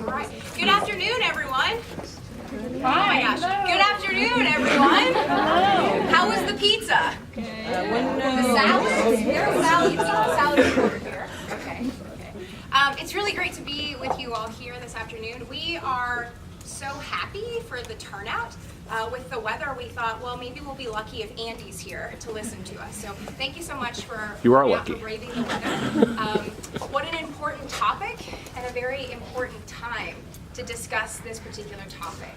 All right. Good afternoon, everyone. Oh my gosh. Good afternoon, everyone. How was the pizza? The salad? There's salad order here. Okay. It's really great to be with you all here this afternoon. We are so happy for the turnout. With the weather, we thought, well, maybe we'll be lucky if Andy's here to listen to us. So thank you so much for braving the weather. What an important topic and a very important time to discuss this particular topic.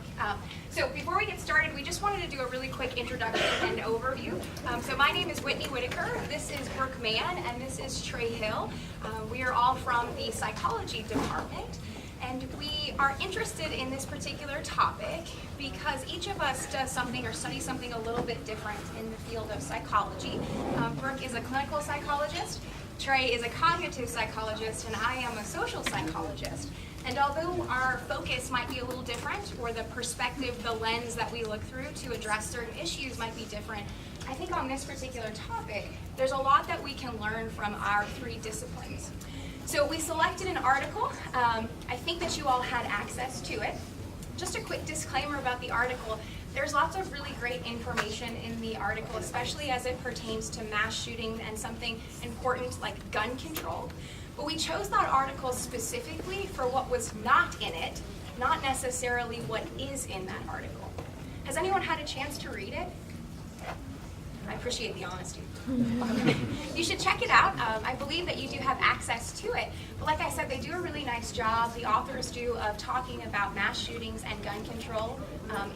So before we get started, we just wanted to do a really quick introduction and overview. So my name is Whitney Whitaker, this is Brooke Mann, and this is Trey Hill. We are all from the psychology department. And we are interested in this particular topic because each of us does something or studies something a little bit different in the field of psychology. Brooke is a clinical psychologist, Trey is a cognitive psychologist, and I am a social psychologist. And although our focus might be a little different, or the perspective, the lens that we look through to address certain issues might be different, I think on this particular topic, there's a lot that we can learn from our three disciplines. So we selected an article. I think that you all had access to it. Just a quick disclaimer about the article. There's lots of really great information in the article, especially as it pertains to mass shooting and something important like gun control. But we chose that article specifically for what was not in it, not necessarily what is in that article. Has anyone had a chance to read it? I appreciate the honesty. You should check it out. I believe that you do have access to it. But like I said, they do a really nice job, the authors do, of talking about mass shootings and gun control,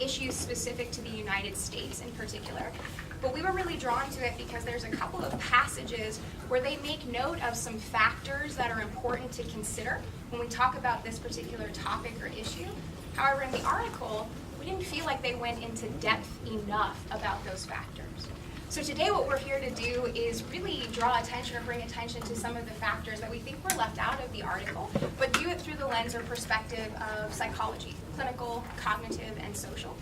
issues specific to the United States in particular. But we were really drawn to it because there's a couple of passages where they make note of some factors that are important to consider when we talk about this particular topic or issue. However, in the article, we didn't feel like they went into depth enough about those factors. So today what we're here to do is really draw attention or bring attention to some of the factors that we think were left out of the article, but do it through the lens or perspective of psychology, clinical, cognitive, and social.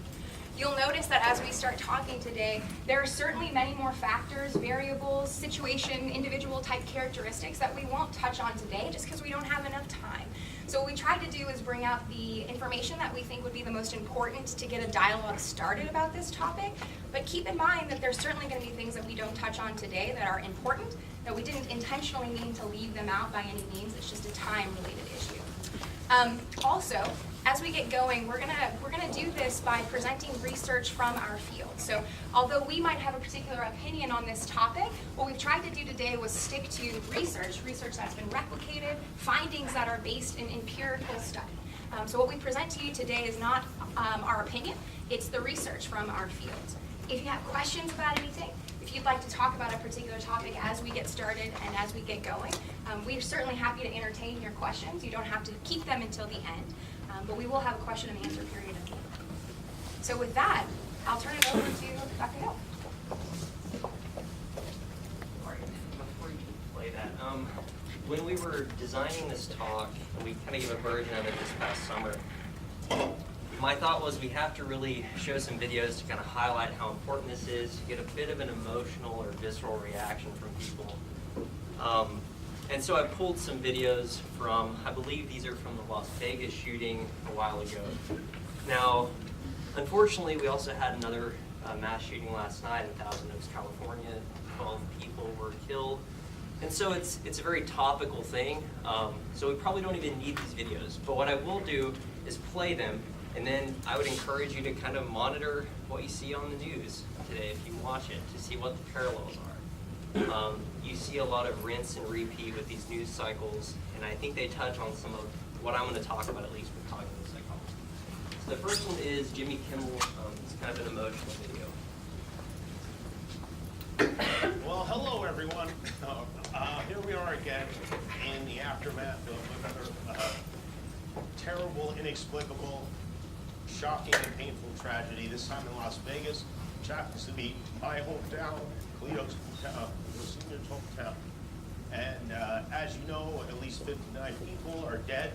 You'll notice that as we start talking today, there are certainly many more factors, variables, situation, individual type characteristics that we won't touch on today just because we don't have enough time. So what we tried to do is bring out the information that we think would be the most important to get a dialogue started about this topic, but keep in mind that there's certainly going to be things that we don't touch on today that are important, that we didn't intentionally mean to leave them out by any means. It's just a time-related issue. Also, as we get going, we're gonna do this by presenting research from our field. So although we might have a particular opinion on this topic, what we've tried to do today was stick to research that's been replicated, findings that are based in empirical study. So what we present to you today is not our opinion, it's the research from our field. If you have questions about anything, if you'd like to talk about a particular topic as we get started and as we get going, we're certainly happy to entertain your questions. You don't have to keep them until the end, but we will have a question and answer period at the end. So with that, I'll turn it over to Dr. Hill. Before you play that, when we were designing this talk, we kind of gave a version of it this past summer. My thought was we have to really show some videos to kind of highlight how important this is, to get a bit of an emotional or visceral reaction from people. And so I pulled some videos from, I believe these are from the Las Vegas shooting a while ago. Now, unfortunately, we also had another mass shooting last night in Thousand Oaks, California. 12 people were killed. And so it's a very topical thing. So we probably don't even need these videos. But what I will do is play them. And then I would encourage you to kind of monitor what you see on the news today if you watch it to see what the parallels are. You see a lot of rinse and repeat with these news cycles, and I think they touch on some of what I'm going to talk about, at least with cognitive psychology. So the first one is Jimmy Kimmel. It's kind of an emotional video. Well, hello everyone. Here we are again in the aftermath of another terrible, inexplicable, shocking, and painful tragedy, this time in Las Vegas, which happens to be my hometown, Cleo's hometown, senior hometown. And as you know, at least 59 people are dead.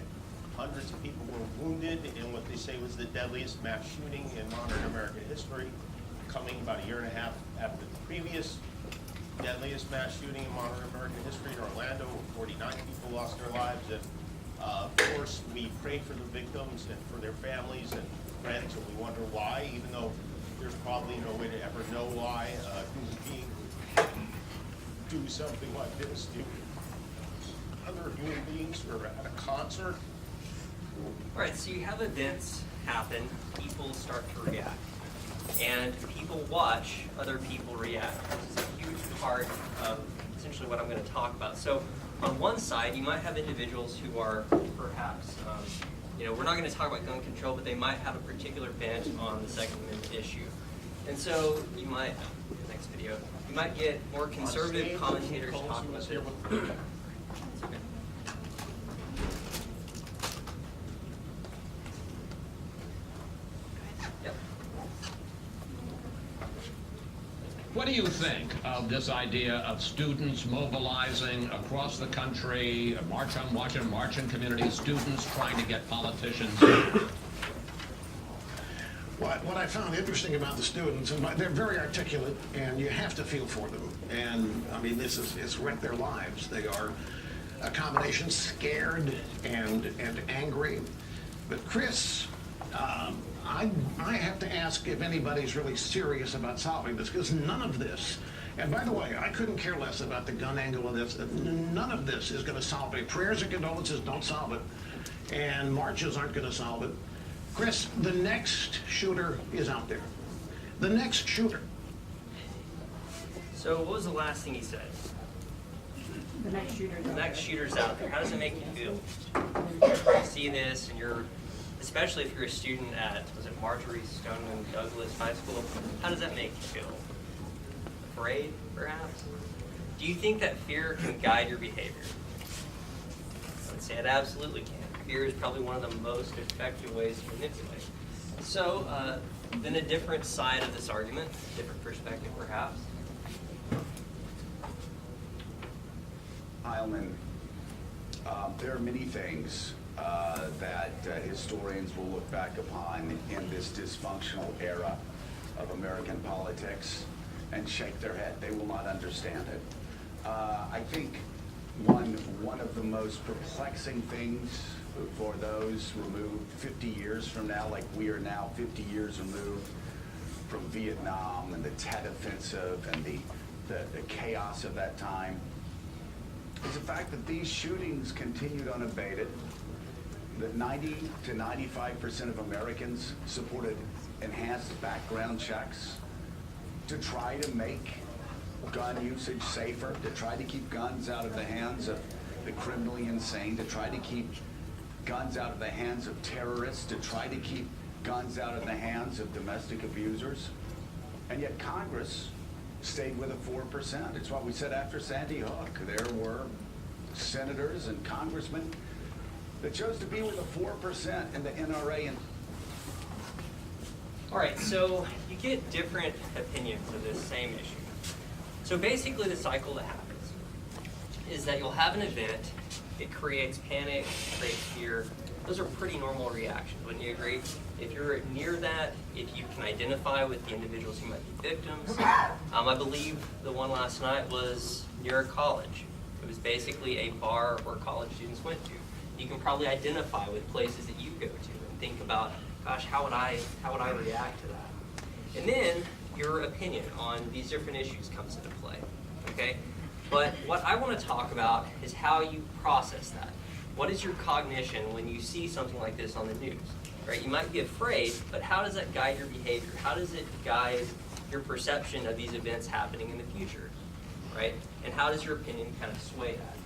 Hundreds of people were wounded in what they say was the deadliest mass shooting in modern American history, coming about a year and a half after the previous deadliest mass shooting in modern American history in Orlando, where 49 people lost their lives, and Of course, we pray for the victims and for their families and friends, and we wonder why, even though there's probably no way to ever know why a human being would do something like this to other human beings or at a concert. All right, so you have events happen, people start to react, and people watch other people react. This is a huge part of essentially what I'm going to talk about. So on one side, you might have individuals who are perhaps, we're not going to talk about gun control, but they might have a particular bent on the Second Amendment issue. And so you might, next video, you might get more conservative commentators talking about this. What do you think of this idea of students mobilizing across the country, march on Washington, marching communities, students trying to get politicians? What I found interesting about the students, and they're very articulate, and you have to feel for them. And I mean, it's wrecked their lives. They are a combination scared and angry. But Chris, I have to ask if anybody's really serious about solving this, because none of this, and by the way, I couldn't care less about the gun angle of this. None of this is going to solve it. Prayers and condolences don't solve it, and marches aren't going to solve it. Chris, the next shooter is out there. The next shooter. So what was the last thing he said? The next shooter. The next shooter's out there. How does it make you feel? You see this, and you're, especially if you're a student at, was it Marjorie Stoneman Douglas High School, how does that make you feel? Afraid, perhaps? Do you think that fear can guide your behavior? I would say it absolutely can. Fear is probably one of the most effective ways to manipulate. So, then a different side of this argument, different perspective perhaps. Heilman, there are many things that historians will look back upon in this dysfunctional era of American politics and shake their head. They will not understand it. I think one of the most perplexing things for those removed 50 years from now, like we are now 50 years removed from Vietnam and the Tet Offensive and the chaos of that time, is the fact that these shootings continued unabated, that 90 to 95% of Americans supported enhanced background checks to try to make gun usage safer, to try to keep guns out of the hands of the criminally insane, to try to keep guns out of the hands of terrorists, to try to keep guns out of the hands of domestic abusers. And yet Congress stayed with a 4%. It's what we said after Sandy Hook. There were senators and congressmen that chose to be with a 4% in the NRA. And All right, so you get different opinions of this same issue. So basically the cycle that happens is that you'll have an event, it creates panic, creates fear. Those are pretty normal reactions, wouldn't you agree? If you're near that, if you can identify with the individuals who might be victims. I believe the one last night was near a college. It was basically a bar where college students went to. You can probably identify with places that you go to and think about, gosh, how would I react to that? And then your opinion on these different issues comes into play, okay? But what I want to talk about is how you process that. What is your cognition when you see something like this on the news, right? You might be afraid, but how does that guide your behavior? How does it guide your perception of these events happening in the future, right? And how does your opinion kind of sway that?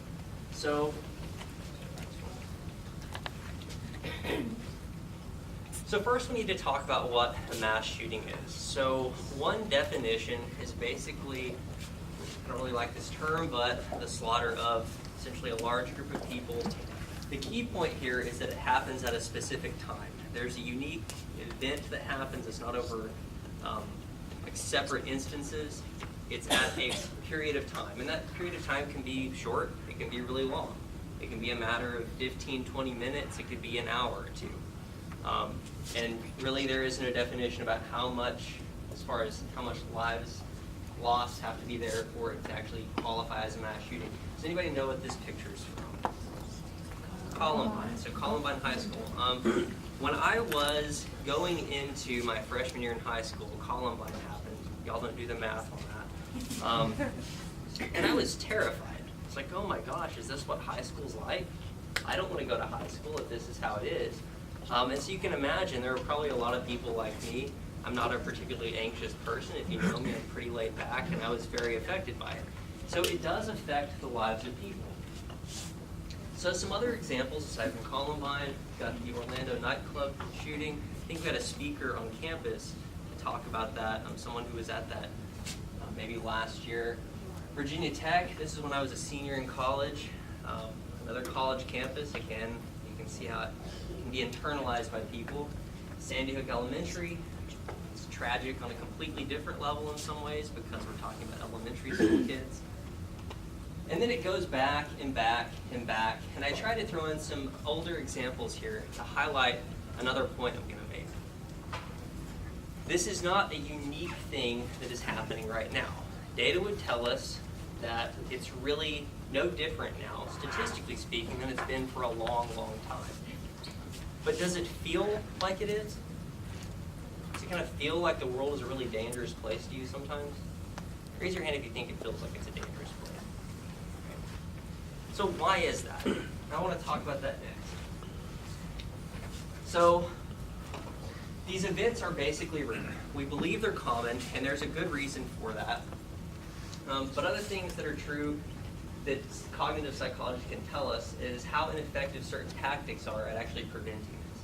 So first we need to talk about what a mass shooting is. So one definition is basically, I don't really like this term, but the slaughter of essentially a large group of people. The key point here is that it happens at a specific time. There's a unique event that happens. It's not over like separate instances. It's at a period of time. And that period of time can be short. It can be really long. It can be a matter of 15, 20 minutes. It could be an hour or two. And really there isn't a definition about how much, as far as how much lives lost have to be there for it to actually qualify as a mass shooting. Does anybody know what this picture is from? Columbine, so Columbine High School. When I was going into my freshman year in high school, Columbine happened. Y'all don't do the math on that. And I was terrified. It's like, oh my gosh, is this what high school's like? I don't want to go to high school if this is how it is. And so you can imagine there are probably a lot of people like me. I'm not a particularly anxious person. If you know me, I'm pretty laid back, and I was very affected by it. So it does affect the lives of people. So some other examples, aside from Columbine, we've got the Orlando nightclub shooting. I think we had a speaker on campus to talk about that, someone who was at that maybe last year. Virginia Tech, this is when I was a senior in college. Another college campus, again, you can see how it can be internalized by people. Sandy Hook Elementary, it's tragic on a completely different level in some ways because we're talking about elementary school kids. And then it goes back and back and back. And I try to throw in some older examples here to highlight another point I'm going to make. This is not a unique thing that is happening right now. Data would tell us that it's really no different now, statistically speaking, than it's been for a long, long time. But does it feel like it is? Does it kind of feel like the world is a really dangerous place to you sometimes? Raise your hand if you think it feels like it's a dangerous place. So why is that? I want to talk about that next. So these events are basically rare. We believe they're common, and there's a good reason for that. But other things that are true that cognitive psychology can tell us is how ineffective certain tactics are at actually preventing this.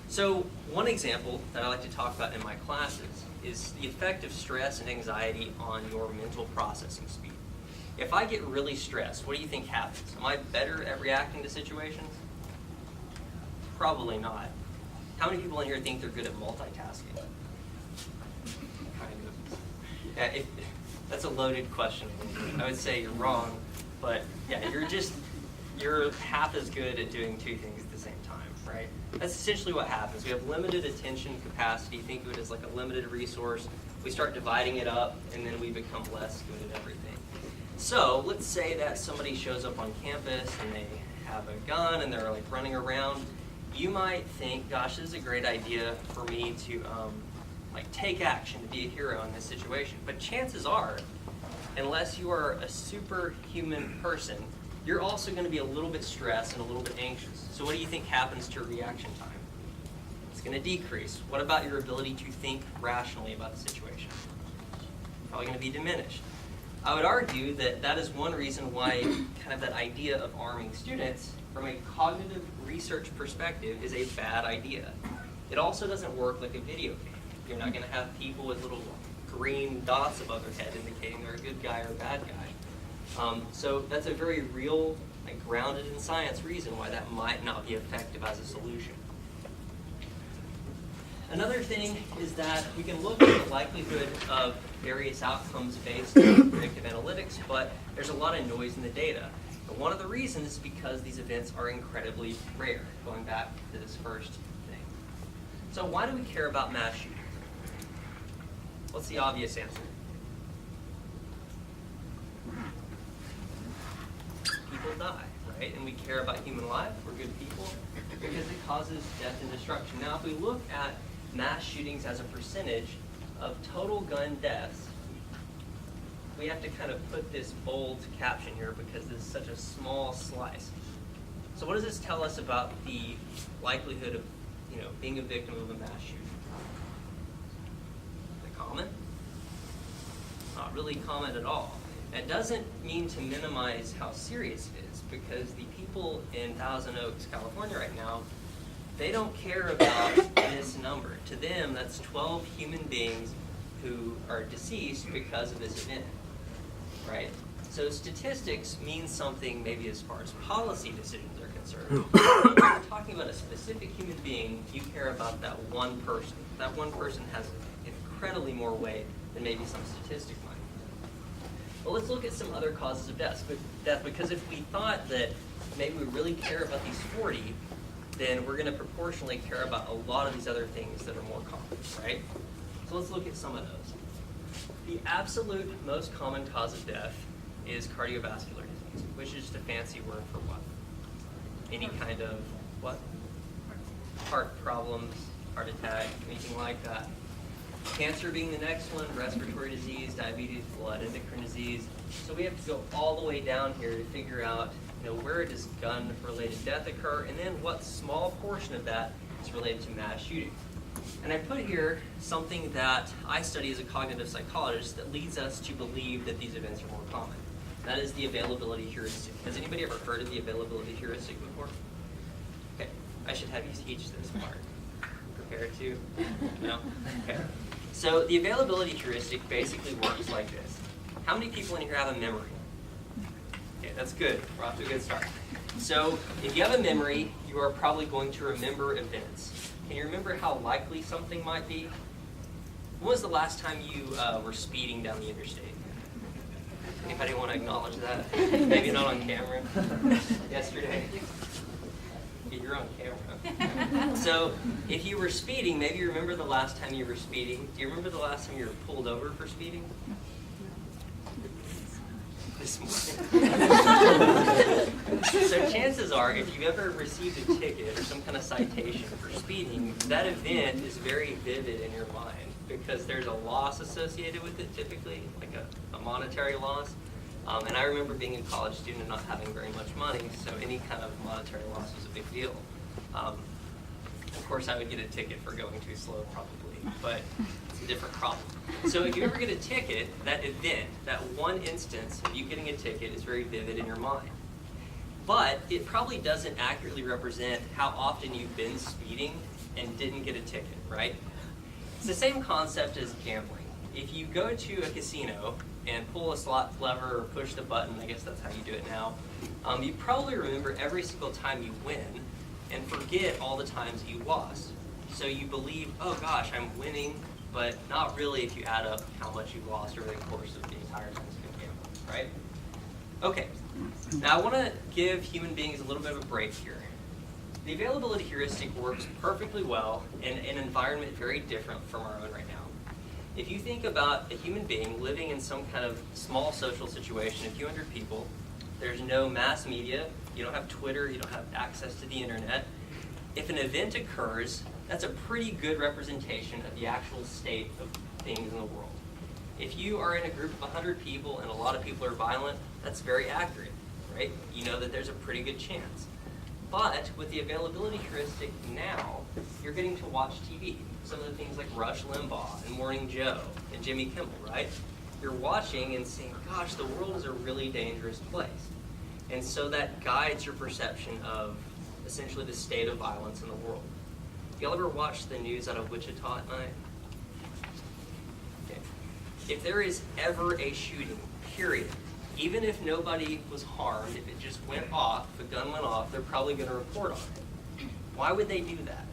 So one example that I like to talk about in my classes is the effect of stress and anxiety on your mental processing speed. If I get really stressed, what do you think happens? Am I better at reacting to situations? Probably not. How many people in here think they're good at multitasking? Kind of. Yeah, that's a loaded question. I would say you're wrong, but yeah, you're half as good at doing two things at the same time, right? That's essentially what happens. We have limited attention capacity. Think of it as like a limited resource. We start dividing it up, and then we become less good at everything. So let's say that somebody shows up on campus and they have a gun and they're like running around. You might think, gosh, this is a great idea for me to like take action, to be a hero in this situation. But chances are, unless you are a superhuman person, you're also going to be a little bit stressed and a little bit anxious. So what do you think happens to your reaction time? It's going to decrease. What about your ability to think rationally about the situation? Probably going to be diminished. I would argue that that is one reason why kind of that idea of arming students from a cognitive research perspective is a bad idea. It also doesn't work like a video game. You're not going to have people with little green dots above their head indicating they're a good guy or a bad guy. So that's a very real, like, grounded in science reason why that might not be effective as a solution. Another thing is that we can look at the likelihood of various outcomes based on predictive analytics, but there's a lot of noise in the data. But one of the reasons is because these events are incredibly rare, going back to this first thing. So why do we care about mass shootings? What's the obvious answer? People die, right? And we care about human life, we're good people, because it causes death and destruction. Now, if we look at mass shootings as a percentage of total gun deaths, we have to kind of put this bold caption here because this is such a small slice. So what does this tell us about the likelihood of, being a victim of a mass shooting? Is it common? Not really common at all. It doesn't mean to minimize how serious it is, because the people in Thousand Oaks, California right now, they don't care about this number. To them, that's 12 human beings who are deceased because of this event, right? So statistics mean something maybe as far as policy decisions are concerned. When you're talking about a specific human being, you care about that one person. That one person has incredibly more weight than maybe some statistic might. Well, let's look at some other causes of death, because if we thought that maybe we really care about these 40, then we're going to proportionally care about a lot of these other things that are more common, right? So let's look at some of those. The absolute most common cause of death is cardiovascular disease, which is just a fancy word for what? any kind of, heart problems, heart attack, anything like that. Cancer being the next one, respiratory disease, diabetes, blood, endocrine disease. So we have to go all the way down here to figure out, where does gun-related death occur, and then what small portion of that is related to mass shooting. And I put here something that I study as a cognitive psychologist that leads us to believe that these events are more common. That is the availability heuristic. Has anybody ever heard of the availability heuristic before? Okay, I should have you teach this part. Prepared to? No? Okay. So the availability heuristic basically works like this. How many people in here have a memory? Okay, that's good. We're off to a good start. So if you have a memory, you are probably going to remember events. Can you remember how likely something might be? When was the last time you were speeding down the interstate? Anybody want to acknowledge that? Maybe not on camera. Yesterday. Yeah, you're on camera. So if you were speeding, maybe you remember the last time you were speeding. Do you remember the last time you were pulled over for speeding? This morning. So chances are, if you ever received a ticket or some kind of citation for speeding, that event is very vivid in your mind because there's a loss associated with it typically, like a monetary loss. And I remember being a college student and not having very much money, so any kind of monetary loss was a big deal. Of course, I would get a ticket for going too slow probably, but it's a different problem. So if you ever get a ticket, that event, that one instance of you getting a ticket is very vivid in your mind. But it probably doesn't accurately represent how often you've been speeding and didn't get a ticket, right? It's the same concept as gambling. If you go to a casino and pull a slot lever or push the button, I guess that's how you do it now, you probably remember every single time you win and forget all the times you lost. So you believe, oh gosh, I'm winning, but not really if you add up how much you lost over the course of the entire time you've been gambling, right? Okay, now I want to give human beings a little bit of a break here. The availability heuristic works perfectly well in an environment very different from our own right now. If you think about a human being living in some kind of small social situation, a few hundred people, there's no mass media, you don't have Twitter, you don't have access to the internet. If an event occurs, that's a pretty good representation of the actual state of things in the world. If you are in a group of 100 people and a lot of people are violent, that's very accurate, right? You know that there's a pretty good chance. But with the availability heuristic now, you're getting to watch TV. Some of the things like Rush Limbaugh and Morning Joe and Jimmy Kimmel, right? You're watching and saying, gosh, the world is a really dangerous place. And so that guides your perception of essentially the state of violence in the world. Y'all ever watch the news out of Wichita at night? Okay. If there is ever a shooting, period, even if nobody was harmed, if it just went off, if a gun went off, they're probably going to report on it. Why would they do that?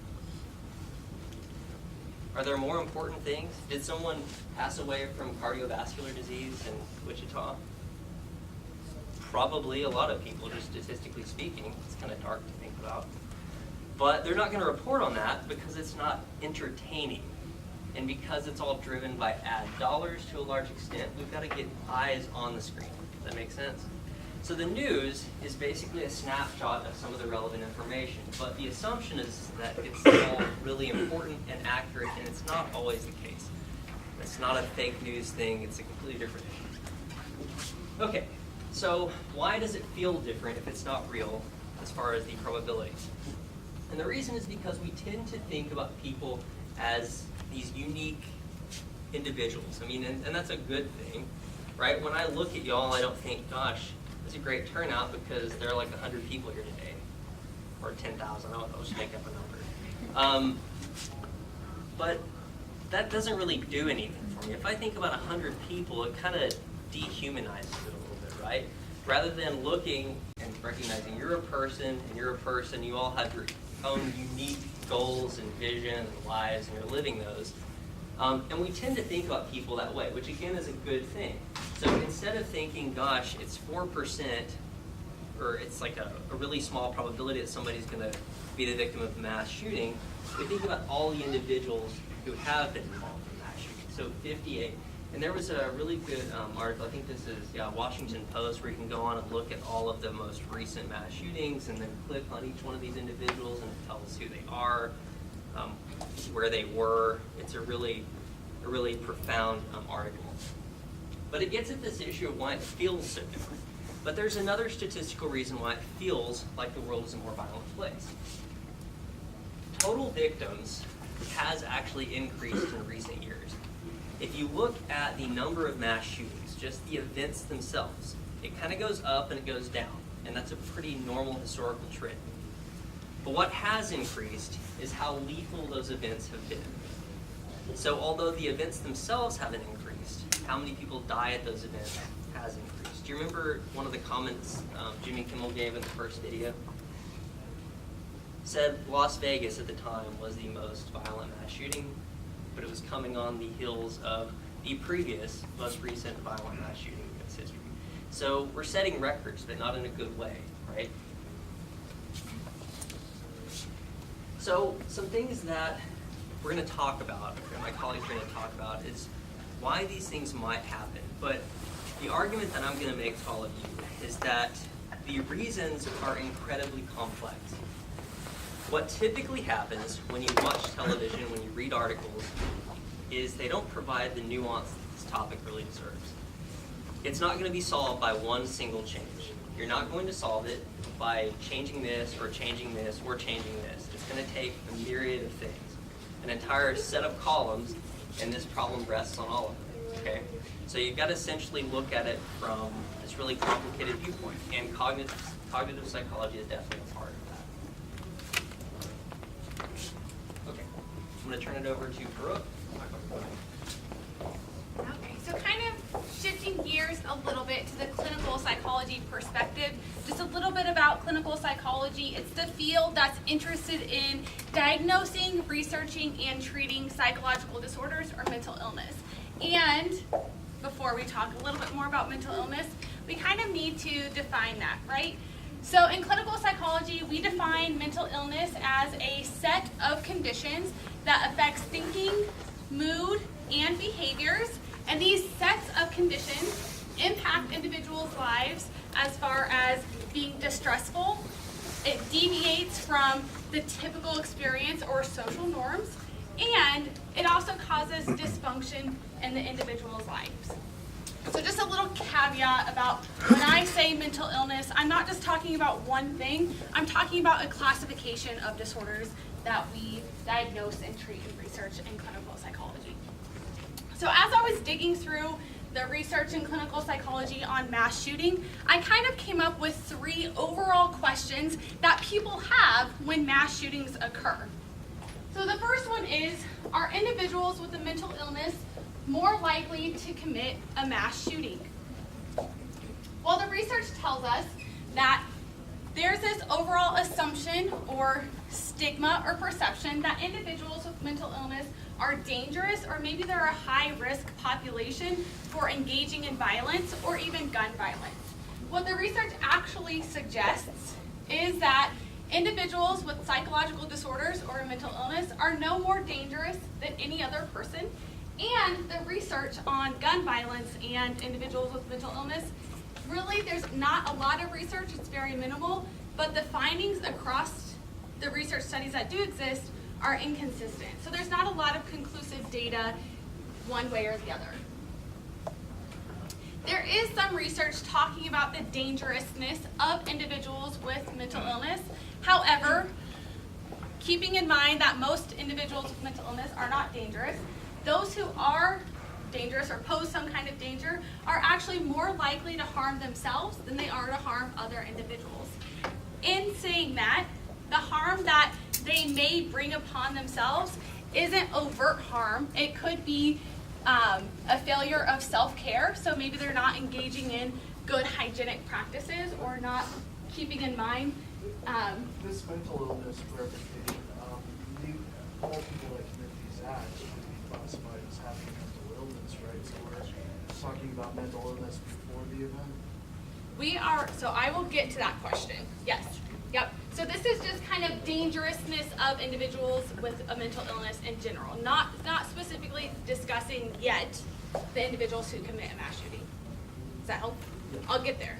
Are there more important things? Did someone pass away from cardiovascular disease in Wichita? Probably a lot of people, just statistically speaking. It's kind of dark to think about. But they're not going to report on that because it's not entertaining. And because it's all driven by ad dollars to a large extent, we've got to get eyes on the screen. Does that make sense? So the news is basically a snapshot of some of the relevant information, but the assumption is that it's all really important and accurate, and it's not always the case. It's not a fake news thing, it's a completely different issue. Okay, so why does it feel different if it's not real as far as the probabilities? And the reason is because we tend to think about people as these unique individuals. I mean, and that's a good thing, right? When I look at y'all, I don't think, gosh, it's a great turnout because there are like 100 people here today, or 10,000. I'll just make up a number. But that doesn't really do anything for me. If I think about 100 people, it kind of dehumanizes it a little bit, right? Rather than looking and recognizing you're a person and you're a person, you all have your own unique goals and vision and lives, and you're living those. And we tend to think about people that way, which again is a good thing. So instead of thinking, gosh, it's 4%, or it's like a really small probability that somebody's going to be the victim of mass shooting, we think about all the individuals who have been involved in mass shooting. So 58. And there was a really good article, I think this is Washington Post, where you can go on and look at all of the most recent mass shootings and then click on each one of these individuals and it tells who they are, where they were. It's a really profound article. But it gets at this issue of why it feels so different. But there's another statistical reason why it feels like the world is a more violent place. Total victims has actually increased in recent years. If you look at the number of mass shootings, just the events themselves, it kind of goes up and it goes down, and that's a pretty normal historical trend. But what has increased is how lethal those events have been. So although the events themselves haven't increased, how many people die at those events has increased. Do you remember one of the comments Jimmy Kimmel gave in the first video? Said Las Vegas at the time was the most violent mass shooting, but it was coming on the heels of the previous, most recent violent mass shooting in its history. So we're setting records, but not in a good way, right? So some things that we're going to talk about, and my colleagues are going to talk about, is why these things might happen. But the argument that I'm going to make to all of you is that the reasons are incredibly complex. What typically happens when you watch television, when you read articles, is they don't provide the nuance that this topic really deserves. It's not going to be solved by one single change. You're not going to solve it by changing this or changing this or changing this. It's going to take a myriad of things, an entire set of columns, and this problem rests on all of them, okay? So you've got to essentially look at it from this really complicated viewpoint, and cognitive psychology is definitely a part of that. Okay, I'm going to turn it over to Brooke. Okay, so kind of shifting gears a little bit to the clinical psychology perspective, just a little bit about clinical psychology. It's the field that's interested in diagnosing, researching, and treating psychological disorders or mental illness. And before we talk a little bit more about mental illness, we kind of need to define that, right? So in clinical psychology, we define mental illness as a set of conditions that affects thinking, mood, and behaviors. And these sets of conditions impact individuals' lives as far as being distressful. It deviates from the typical experience or social norms, and it also causes dysfunction in the individual's lives. So just a little caveat about when I say mental illness, I'm not just talking about one thing, I'm talking about a classification of disorders that we diagnose and treat and research in clinical psychology. So as I was digging through the research in clinical psychology on mass shooting, I kind of came up with 3 overall questions that people have when mass shootings occur. So the first one is, are individuals with a mental illness more likely to commit a mass shooting? Well, the research tells us that there's this overall assumption or stigma or perception that individuals with mental illness are dangerous, or maybe they're a high-risk population for engaging in violence or even gun violence. What the research actually suggests is that individuals with psychological disorders or a mental illness are no more dangerous than any other person. And the research on gun violence and individuals with mental illness, really there's not a lot of research, it's very minimal, but the findings across the research studies that do exist are inconsistent. So there's not a lot of conclusive data one way or the other. There is some research talking about the dangerousness of individuals with mental illness. However, keeping in mind that most individuals with mental illness are not dangerous, those who are dangerous or pose some kind of danger are actually more likely to harm themselves than they are to harm other individuals. In saying that, the harm that they may bring upon themselves isn't overt harm. It could be a failure of self-care, so maybe they're not engaging in good hygienic practices or not keeping in mind. This mental illness verification, all people that commit these acts would be classified as having mental illness, right? So we're talking about mental illness before the event? We are, so I will get to that question. Yes. Yep. So this is just kind of dangerousness of individuals with a mental illness in general. Not specifically discussing yet the individuals who commit a mass shooting. Does that help? I'll get there.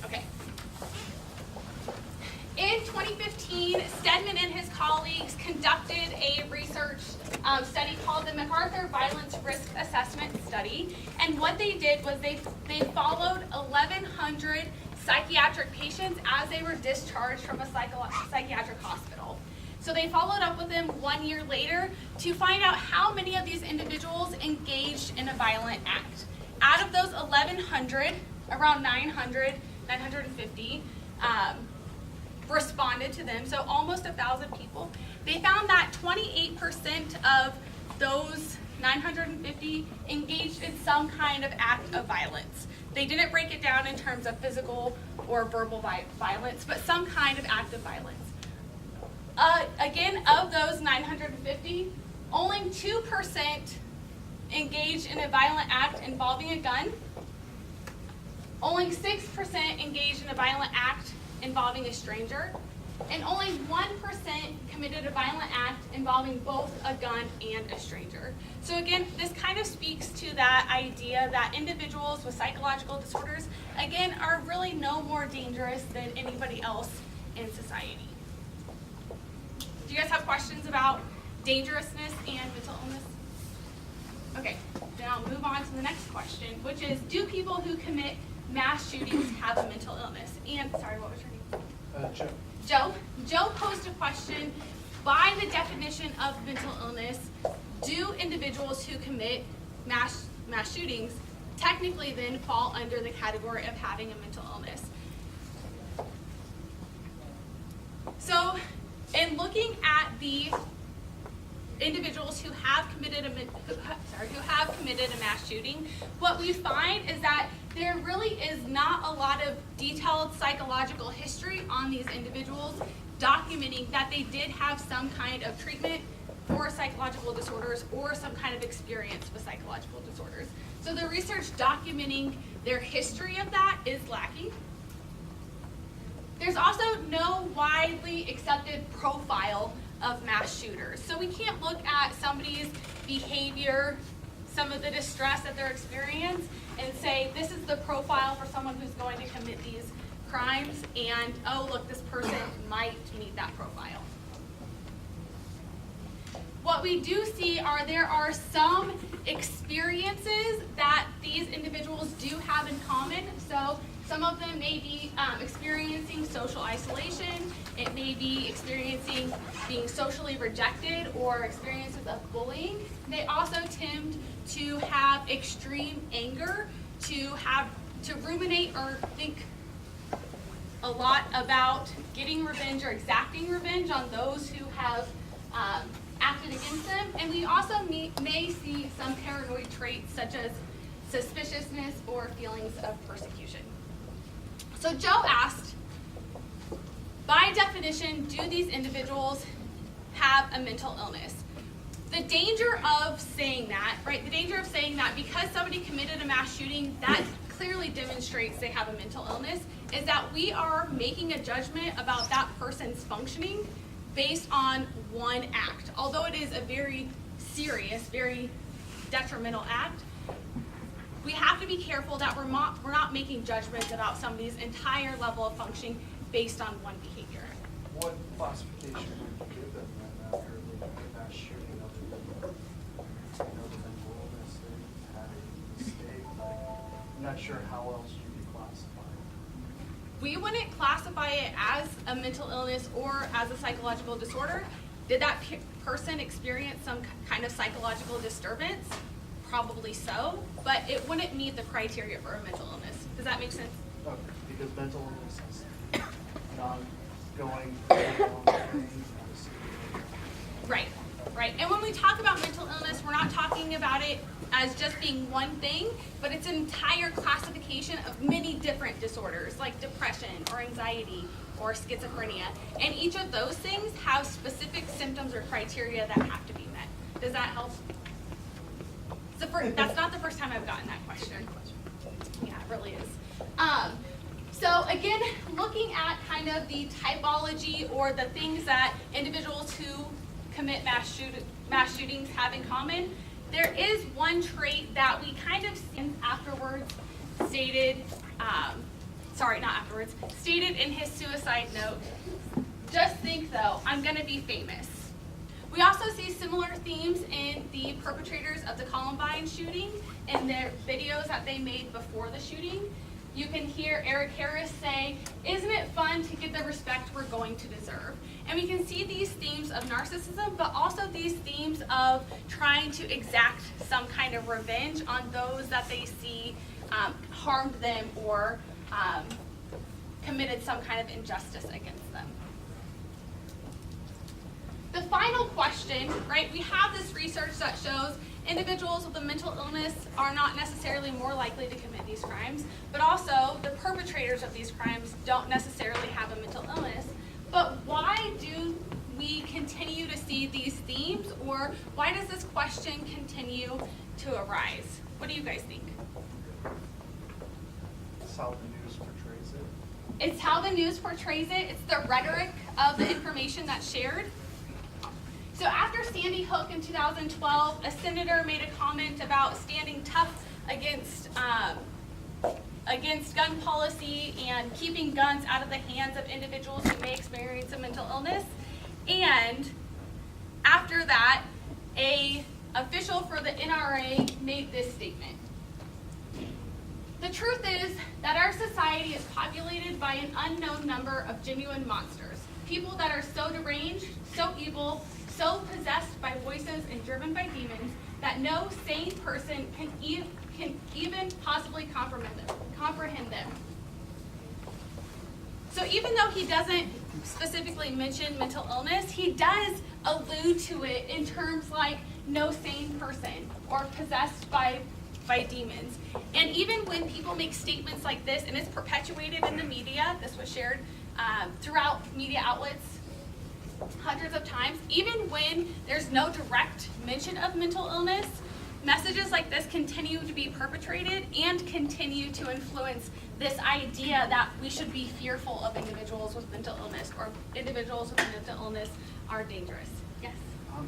Okay. In 2015, Stedman and his colleagues conducted a research study called the MacArthur Violence Risk Assessment Study. And what they did was they followed 1,100 psychiatric patients as they were discharged from a psychiatric hospital. So they followed up with them 1 year later to find out how many of these individuals engaged in a violent act. Out of those 1,100, around 950 responded to them, so almost 1,000 people. They found that 28% of those 950 engaged in some kind of act of violence. They didn't break it down in terms of physical or verbal violence, but some kind of act of violence. Again, of those 950, only 2% engaged in a violent act involving a gun. Only 6% engaged in a violent act involving a stranger, and only 1% committed a violent act involving both a gun and a stranger. So again, this kind of speaks to that idea that individuals with psychological disorders, again, are really no more dangerous than anybody else in society. Do you guys have questions about dangerousness and mental illness? Okay, then I'll move on to the next question, which is, do people who commit mass shootings have a mental illness? And, sorry, what was your name? Joe. Joe posed a question, by the definition of mental illness, do individuals who commit mass shootings technically then fall under the category of having a mental illness? So, in looking at the individuals who have committed a mass shooting, what we find is that there really is not a lot of detailed psychological history on these individuals documenting that they did have some kind of treatment for psychological disorders or some kind of experience with psychological disorders. So the research documenting their history of that is lacking. There's also no widely accepted profile of mass shooters. So we can't look at somebody's behavior, some of the distress that they're experiencing, and say, this is the profile for someone who's going to commit these crimes, and oh, look, this person might meet that profile. What we do see are there are some experiences that these individuals do have in common. So some of them may be experiencing social isolation. It may be experiencing being socially rejected or experiences of bullying. They also tend to have extreme anger, to ruminate or think a lot about getting revenge or exacting revenge on those who have acted against them. And we also may see some paranoid traits such as suspiciousness or feelings of persecution. So Joe asked, by definition, do these individuals have a mental illness? The danger of saying that, right, the danger of saying that because somebody committed a mass shooting, that clearly demonstrates they have a mental illness, is that we are making a judgment about that person's functioning based on one act. Although it is a very serious, very detrimental act, we have to be careful that we're not making judgments about somebody's entire level of functioning based on one behavior. What classification would you give them then after the mass shooting other than mental illness they had a mistake? I'm not sure how else you could classify it. We wouldn't classify it as a mental illness or as a psychological disorder. Did that person experience some kind of psychological disturbance? Probably so, but it wouldn't meet the criteria for a mental illness. Does that make sense? Okay, because mental illness is not going thing. Right, right. And when we talk about mental illness, we're not talking about it as just being one thing, but it's an entire classification of many different disorders like depression or anxiety or schizophrenia. And each of those things have specific symptoms or criteria that have to be met. Does that help? That's not the first time I've gotten that question. Yeah, it really is. So again, looking at kind of the typology or the things that individuals who commit mass shootings have in common, there is one trait that we kind of see afterwards stated, stated in his suicide note. Just think though, I'm gonna be famous. We also see similar themes in the perpetrators of the Columbine shooting in their videos that they made before the shooting. You can hear Eric Harris say, "Isn't it fun to get the respect we're going to deserve?" And we can see these themes of narcissism, but also these themes of trying to exact some kind of revenge on those that they see harmed them or committed some kind of injustice against them. The final question, right, we have this research that shows individuals with a mental illness are not necessarily more likely to commit these crimes, but also the perpetrators of these crimes don't necessarily have a mental illness. But why do we continue to see these themes, or why does this question continue to arise? What do you guys think? It's how the news portrays it. It's how the news portrays it. It's the rhetoric of the information that's shared. So after Sandy Hook in 2012, a senator made a comment about standing tough against gun policy and keeping guns out of the hands of individuals who may experience a mental illness. And after that, an official for the NRA made this statement. The truth is that our society is populated by an unknown number of genuine monsters, people that are so deranged, so evil, so possessed by voices and driven by demons that no sane person can even possibly comprehend them. So even though he doesn't specifically mention mental illness, he does allude to it in terms like no sane person or possessed by demons. And even when people make statements like this, and it's perpetuated in the media, this was shared throughout media outlets hundreds of times, even when there's no direct mention of mental illness, messages like this continue to be perpetrated and continue to influence this idea that we should be fearful of individuals with mental illness, or individuals with mental illness are dangerous. Yes?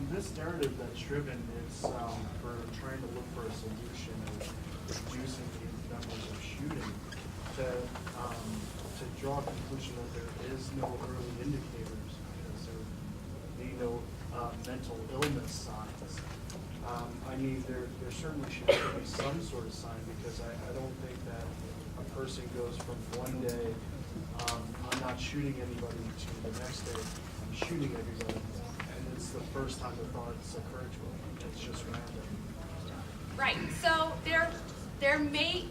This narrative that's driven is for trying to look for a solution of reducing the numbers of shooting to draw a conclusion that there is no early indicators, because there may be no mental illness signs. I mean, there certainly should be some sort of sign, because I don't think that a person goes from one day, I'm not shooting anybody, to the next day, I'm shooting everybody. And it's the first time the thoughts occur to them. It's just random. Right. So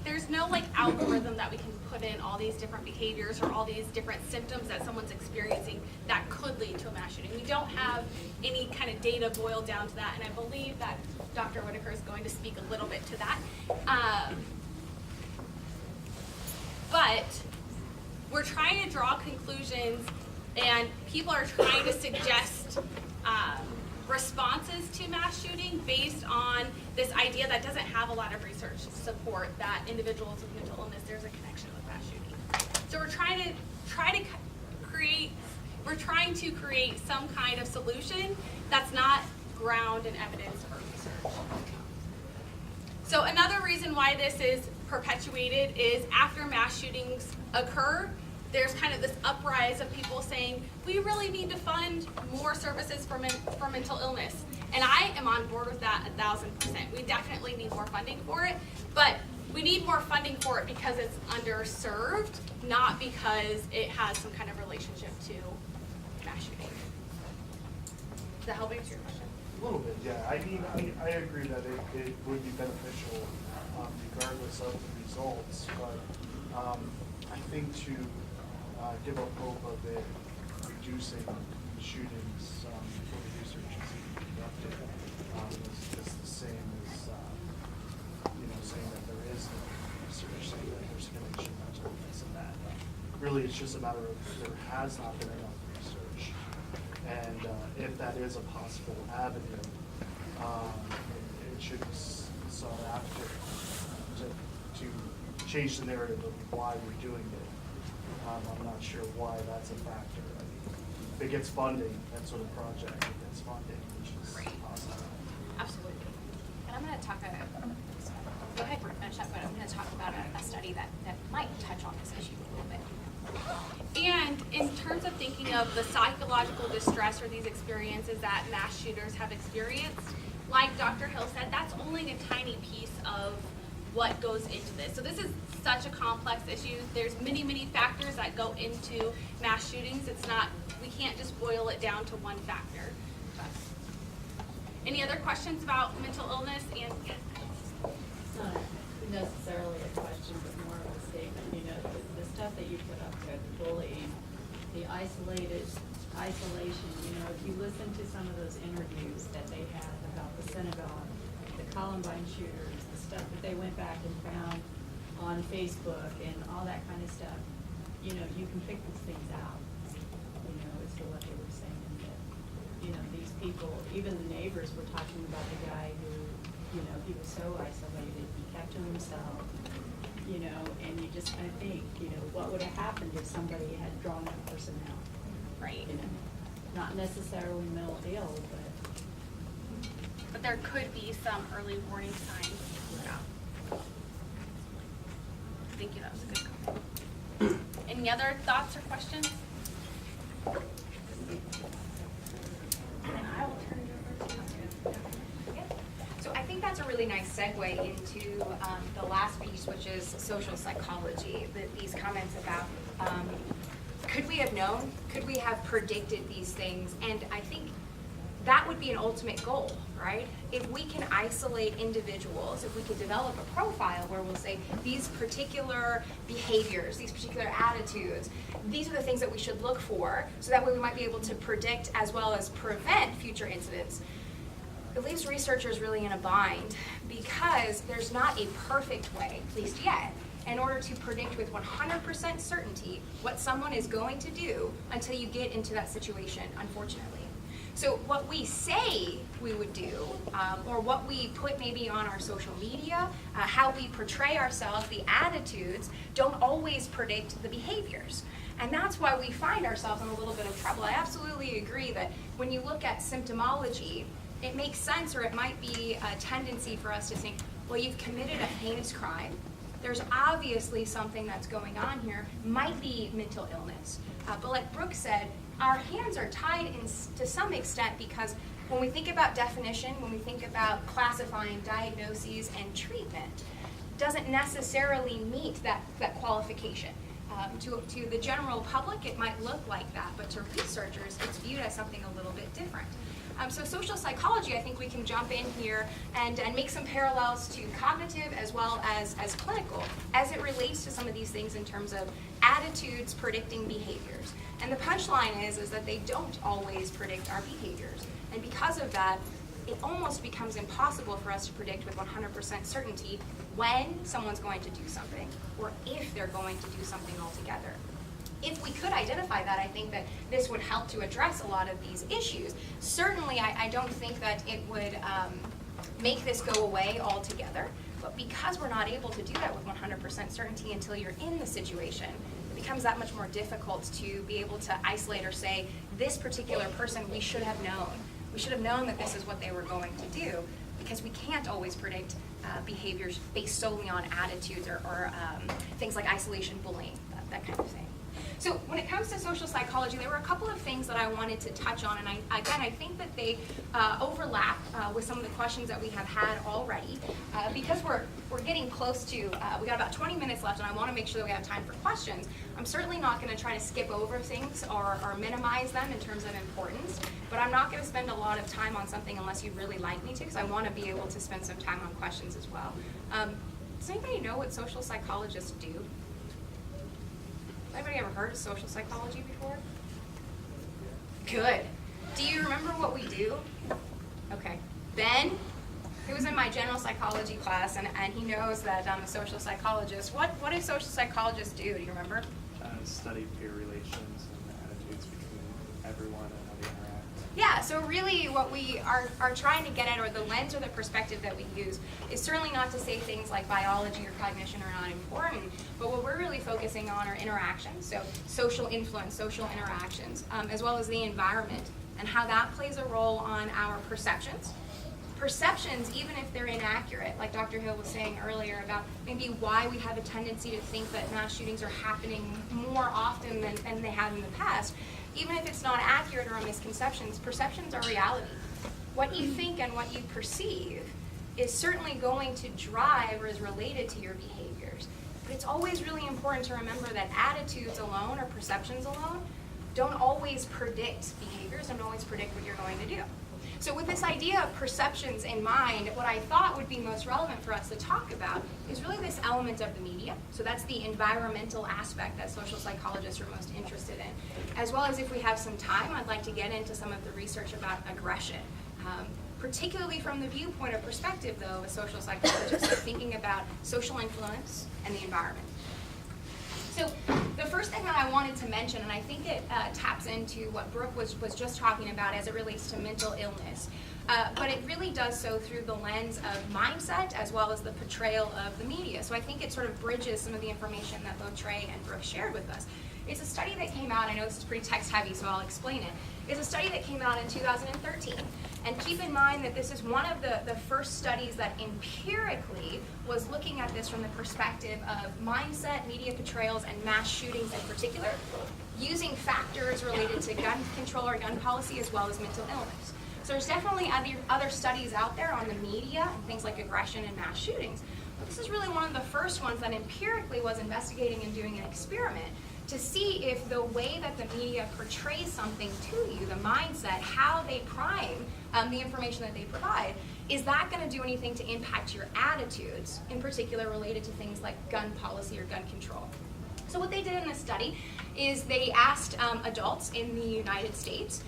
there's no like algorithm that we can put in all these different behaviors or all these different symptoms that someone's experiencing that could lead to a mass shooting. We don't have any kind of data boiled down to that, and I believe that Dr. Whitaker is going to speak a little bit to that. But we're trying to draw conclusions, and people are trying to suggest responses to mass shooting based on this idea that doesn't have a lot of research support that individuals with mental illness, there's a connection with mass shooting. So we're trying to create some kind of solution that's not ground in evidence or research. So another reason why this is perpetuated is after mass shootings occur, there's kind of this uprise of people saying, we really need to fund more services for mental illness. And I am on board with that 1,000%. We definitely need more funding for it, but we need more funding for it because it's underserved, not because it has some kind of relationship to mass shooting. Does that help answer your question? A little bit, yeah. I mean, I agree that it would be beneficial regardless of the results, but I think to give up hope of it reducing the shootings before the research is even conducted is the same as saying that there is no research, saying that there's connection mental illness and that. Really, it's just a matter of there has not been enough research, and if that is a possible avenue, it should be sought after to change the narrative of why we're doing it. I'm not sure why that's a factor. I mean, if it gets funding, that sort of project, it gets funding, which is positive. Absolutely. And I'm study that might touch on this issue a little bit. And in terms of thinking of the psychological distress or these experiences that mass shooters have experienced, like Dr. Hill said, that's only a tiny piece of what goes into this. So this is such a complex issue. There's many, many factors that go into mass shootings. We can't just boil it down to one factor. But any other questions about mental illness? And It's not necessarily a question, but more of a statement. You know, the stuff that you put up there, the bullying, the isolation, you know, if you listen to some of those interviews that they had about the synagogue, the Columbine shooters, the stuff that they went back and found on Facebook and all that kind of stuff, you know, you can pick these things out, you know, as to what they were saying. That, you know, these people, even the neighbors were talking about the guy who, you know, he was so isolated, he kept to himself, you know, and you just kind of think, you know, what would have happened if somebody had drawn that person out? right. You know, not necessarily mental ill, But there could be some early warning signs. Yeah. Thank you, that was a good comment. Any other thoughts or questions? And I will turn it over to you. So I think that's a really nice segue into the last piece, which is social psychology. These comments about could we have known? Could we have predicted these things? And I think that would be an ultimate goal, right? If we can isolate individuals, if we could develop a profile where we'll say these particular behaviors, these particular attitudes, these are the things that we should look for, so that way we might be able to predict as well as prevent future incidents. It leaves researchers really in a bind because there's not a perfect way, at least yet, in order to predict with 100% certainty what someone is going to do until you get into that situation, unfortunately. So what we say we would do, or what we put maybe on our social media, how we portray ourselves, the attitudes, don't always predict the behaviors. And that's why we find ourselves in a little bit of trouble. I absolutely agree that when you look at symptomology, it makes sense, or it might be a tendency for us to think, well, you've committed a heinous crime. There's obviously something that's going on here, might be mental illness. But like Brooke said, our hands are tied to some extent because when we think about definition, when we think about classifying diagnoses and treatment, doesn't necessarily meet that qualification. To the general public, it might look like that, but to researchers, it's viewed as something a little bit different. So social psychology, I think we can jump in here and make some parallels to cognitive as well as clinical as it relates to some of these things in terms of attitudes predicting behaviors. And the punchline is that they don't always predict our behaviors. And because of that, it almost becomes impossible for us to predict with 100% certainty when someone's going to do something or if they're going to do something altogether. If we could identify that, I think that this would help to address a lot of these issues. Certainly, I don't think that it would make this go away altogether, but because we're not able to do that with 100% certainty until you're in the situation, it becomes that much more difficult to be able to isolate or say, this particular person we should have known. We should have known that this is what they were going to do, because we can't always predict behaviors based solely on attitudes or things like isolation, bullying, that kind of thing. So when it comes to social psychology, there were a couple of things that I wanted to touch on, and I think that they overlap with some of the questions that we have had already, because we're getting close to, we got about 20 minutes left, and I want to make sure that we have time for questions. I'm certainly not going to try to skip over things or minimize them in terms of importance, but I'm not going to spend a lot of time on something unless you'd really like me to, because I want to be able to spend some time on questions as well. Does anybody know what social psychologists do? Anybody ever heard of social psychology before? Good. Do you remember what we do? Okay. Ben, who was in my general psychology class, and he knows that I'm a social psychologist. What do social psychologists do? Do you remember? Study peer relations and the attitudes between everyone and how they interact. Yeah, so really what we are trying to get at, or the lens or the perspective that we use, is certainly not to say things like biology or cognition are not important, but what we're really focusing on are interactions, so social influence, social interactions, as well as the environment, and how that plays a role on our perceptions, perceptions, even if they're inaccurate, like Dr. Hill was saying earlier about maybe why we have a tendency to think that mass shootings are happening more often than they have in the past, even if it's not accurate or a misconception, perceptions are reality. What you think and what you perceive is certainly going to drive or is related to your behaviors. But it's always really important to remember that attitudes alone or perceptions alone don't always predict behaviors, don't always predict what you're going to do. So with this idea of perceptions in mind, what I thought would be most relevant for us to talk about is really this element of the media. So that's the environmental aspect that social psychologists are most interested in. As well as if we have some time, I'd like to get into some of the research about aggression. Particularly from the viewpoint or perspective, though, of a social psychologist thinking about social influence and the environment. So the first thing that I wanted to mention, and I think it taps into what Brooke was just talking about as it relates to mental illness, but it really does so through the lens of mindset as well as the portrayal of the media. So I think it sort of bridges some of the information that both Trey and Brooke shared with us. It's a study that came out, I know this is pretty text heavy, so I'll explain it. It's a study that came out in 2013. And keep in mind that this is one of the first studies that empirically was looking at this from the perspective of mindset, media portrayals, and mass shootings in particular, using factors related to gun control or gun policy as well as mental illness. So there's definitely other studies out there on the media and things like aggression and mass shootings. But this is really one of the first ones that empirically was investigating and doing an experiment to see if the way that the media portrays something to you, the mindset, how they prime the information that they provide, is that going to do anything to impact your attitudes, in particular related to things like gun policy or gun control. So what they did in this study is they asked adults in the United States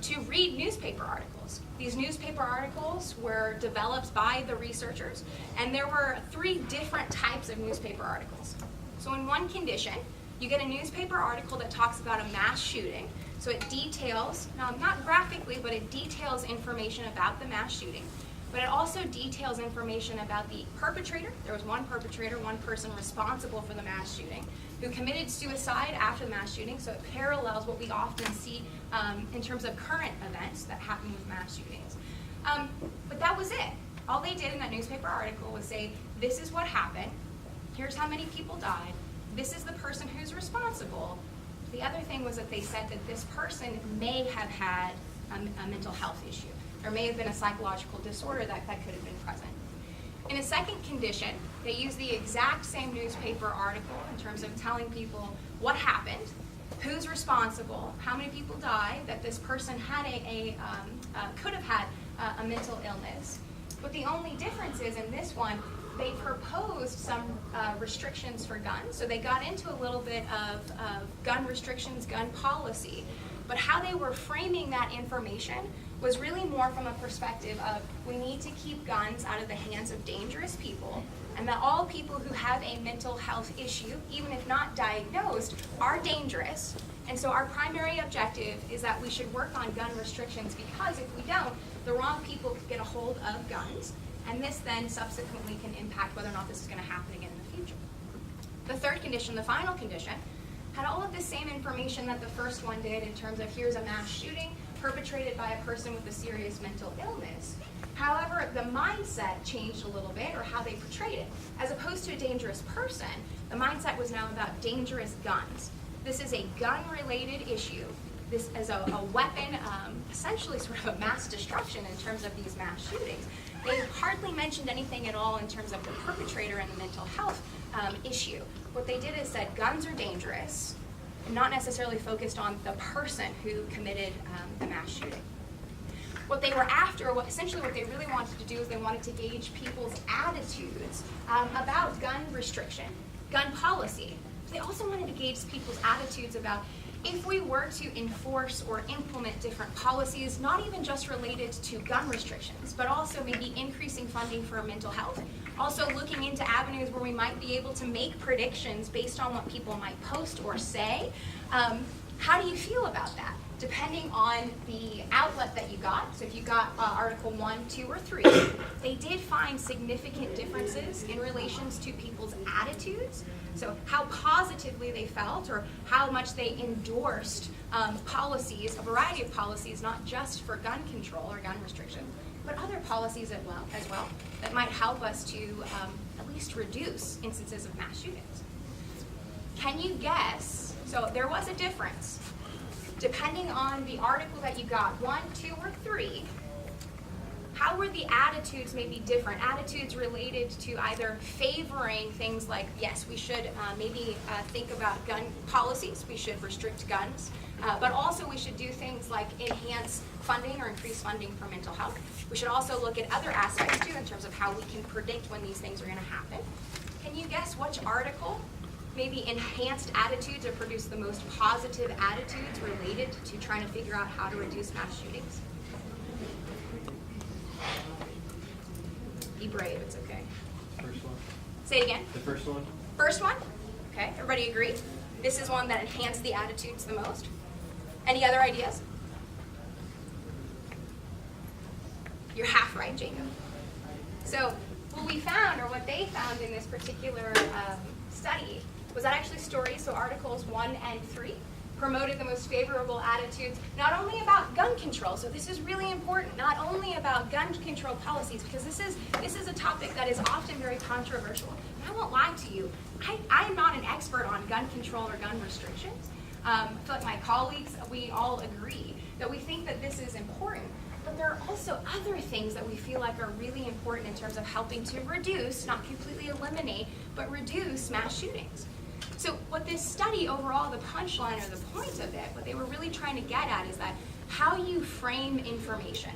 to read newspaper articles. These newspaper articles were developed by the researchers, and there were 3 different types of newspaper articles. So in one condition, you get a newspaper article that talks about a mass shooting. So it details, not graphically, but it details information about the mass shooting. But it also details information about the perpetrator. There was one perpetrator, one person responsible for the mass shooting, who committed suicide after the mass shooting. So it parallels what we often see in terms of current events that happen with mass shootings. But that was it. All they did in that newspaper article was say, this is what happened. Here's how many people died. This is the person who's responsible. The other thing was that they said that this person may have had a mental health issue. There may have been a psychological disorder that could have been present. In a second condition, they used the exact same newspaper article in terms of telling people what happened, who's responsible, how many people died, that this person had could have had a mental illness. But the only difference is in this one, they proposed some restrictions for guns. So they got into a little bit of gun restrictions, gun policy. But how they were framing that information was really more from a perspective of we need to keep guns out of the hands of dangerous people, and that all people who have a mental health issue, even if not diagnosed, are dangerous. And so our primary objective is that we should work on gun restrictions, because if we don't, the wrong people could get a hold of guns, and this then subsequently can impact whether or not this is going to happen again in the future. The third condition, the final condition, had all of the same information that the first one did in terms of here's a mass shooting perpetrated by a person with a serious mental illness. However, the mindset changed a little bit, or how they portrayed it. As opposed to a dangerous person, the mindset was now about dangerous guns. This is a gun-related issue. This is a weapon, essentially sort of a mass destruction in terms of these mass shootings. They hardly mentioned anything at all in terms of the perpetrator and the mental health issue. What they did is said guns are dangerous, and not necessarily focused on the person who committed the mass shooting. What they were after, essentially what they really wanted to do is they wanted to gauge people's attitudes about gun restriction, gun policy. They also wanted to gauge people's attitudes about if we were to enforce or implement different policies, not even just related to gun restrictions, but also maybe increasing funding for mental health. Also looking into avenues where we might be able to make predictions based on what people might post or say. How do you feel about that? depending on the outlet that you got, so if you got Article 1, 2, or 3, they did find significant differences in relations to people's attitudes. So how positively they felt or how much they endorsed policies, a variety of policies, not just for gun control or gun restriction, but other policies as well that might help us to at least reduce instances of mass shootings. Can you guess? So there was a difference. Depending on the article that you got, 1, 2, or 3, how were the attitudes maybe different? Attitudes related to either favoring things like, yes, we should maybe think about gun policies, we should restrict guns, but also we should do things like enhance funding or increase funding for mental health. We should also look at other aspects too in terms of how we can predict when these things are going to happen. Can you guess which article maybe enhanced attitudes or produced the most positive attitudes related to trying to figure out how to reduce mass shootings? Be brave, it's okay. First one. Say it again. The first one. First one? Okay, everybody agree? This is one that enhanced the attitudes the most. Any other ideas? You're half right, Jacob. So what we found, or what they found in this particular study, was that actually stories, so articles 1 and 3, promoted the most favorable attitudes, not only about gun control, so this is really important, not only about gun control policies, because this is a topic that is often very controversial. And I won't lie to you, I am not an expert on gun control or gun restrictions. I feel like my colleagues, we all agree that we think that this is important. But there are also other things that we feel like are really important in terms of helping to reduce, not completely eliminate, but reduce mass shootings. So what this study overall, the punchline or the point of it, what they were really trying to get at is that how you frame information.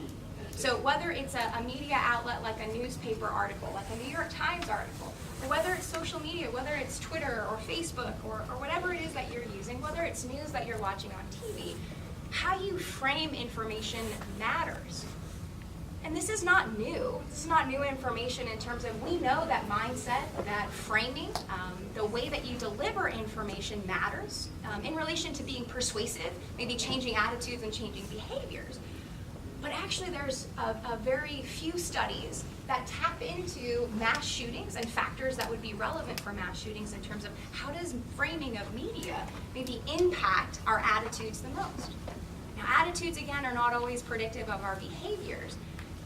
So whether it's a media outlet like a newspaper article, like a New York Times article, or whether it's social media, whether it's Twitter or Facebook or whatever it is that you're using, whether it's news that you're watching on TV, how you frame information matters. And this is not new. This is not new information in terms of, we know that mindset, that framing, the way that you deliver information matters in relation to being persuasive, maybe changing attitudes and changing behaviors. But actually there's a very few studies that tap into mass shootings and factors that would be relevant for mass shootings in terms of how does framing of media maybe impact our attitudes the most. Now, attitudes, again, are not always predictive of our behaviors,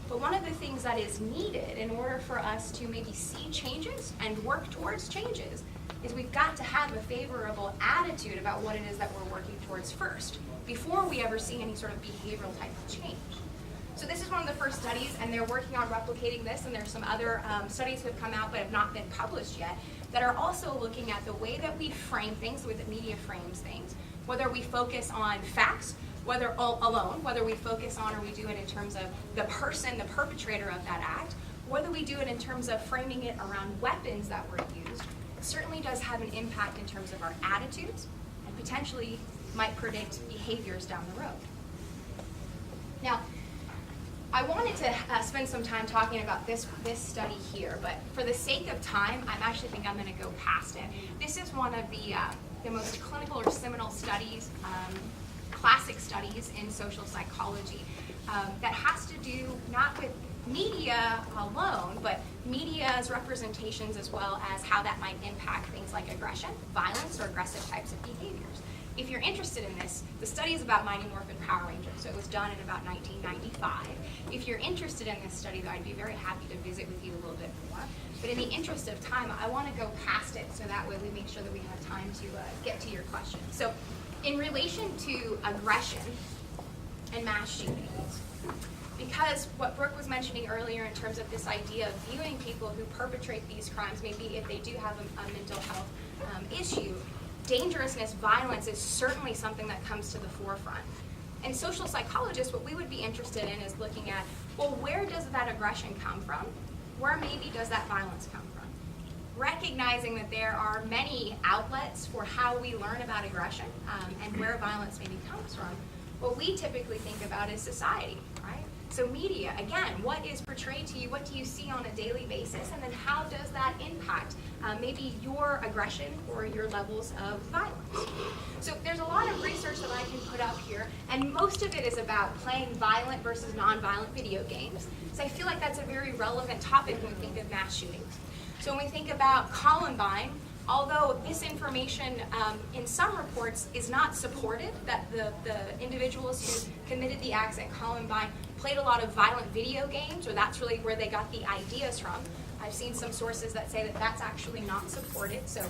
but one of the things that is needed in order for us to maybe see changes and work towards changes is we've got to have a favorable attitude about what it is that we're working towards first, before we ever see any sort of behavioral type of change. So this is one of the first studies, and they're working on replicating this, and there's some other studies that have come out but have not been published yet, that are also looking at the way that we frame things, the way that media frames things, whether we focus on facts, whether alone, whether we focus on or we do it in terms of the person, the perpetrator of that act, whether we do it in terms of framing it around weapons that were used, it certainly does have an impact in terms of our attitudes and potentially might predict behaviors down the road. Now, I wanted to spend some time talking about this study here, but for the sake of time, I actually think I'm going to go past it. This is one of the most clinical or seminal studies, classic studies in social psychology that has to do not with media alone, but media's representations as well as how that might impact things like aggression, violence, or aggressive types of behaviors. If you're interested in this, the study is about Mighty Morphin Power Rangers, so it was done in about 1995. If you're interested in this study, though, I'd be very happy to visit with you a little bit more. But in the interest of time, I want to go past it so that way we make sure that we have time to get to your questions. So in relation to aggression and mass shootings, because what Brooke was mentioning earlier in terms of this idea of viewing people who perpetrate these crimes, maybe if they do have a mental health issue, dangerousness, violence is certainly something that comes to the forefront. And social psychologists, what we would be interested in is looking at, well, where does that aggression come from? Where maybe does that violence come from? Recognizing that there are many outlets for how we learn about aggression and where violence maybe comes from, what we typically think about is society, right? So media, again, what is portrayed to you? What do you see on a daily basis? And then how does that impact maybe your aggression or your levels of violence? So there's a lot of research that I can put up here, and most of it is about playing violent versus non-violent video games. So I feel like that's a very relevant topic when we think of mass shootings. So when we think about Columbine, although this information in some reports is not supported, that the individuals who committed the acts at Columbine played a lot of violent video games, or that's really where they got the ideas from. I've seen some sources that say that that's actually not supported, so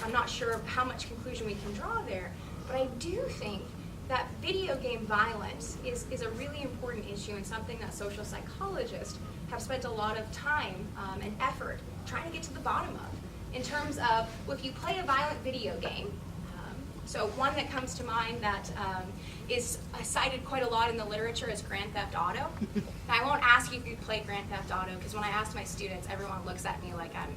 I'm not sure how much conclusion we can draw there. But I do think that video game violence is a really important issue and something that social psychologists have spent a lot of time and effort trying to get to the bottom of. In terms of, well, if you play a violent video game, so one that comes to mind that is cited quite a lot in the literature is Grand Theft Auto. Now, I won't ask you if you play Grand Theft Auto, because when I ask my students, everyone looks at me like I'm,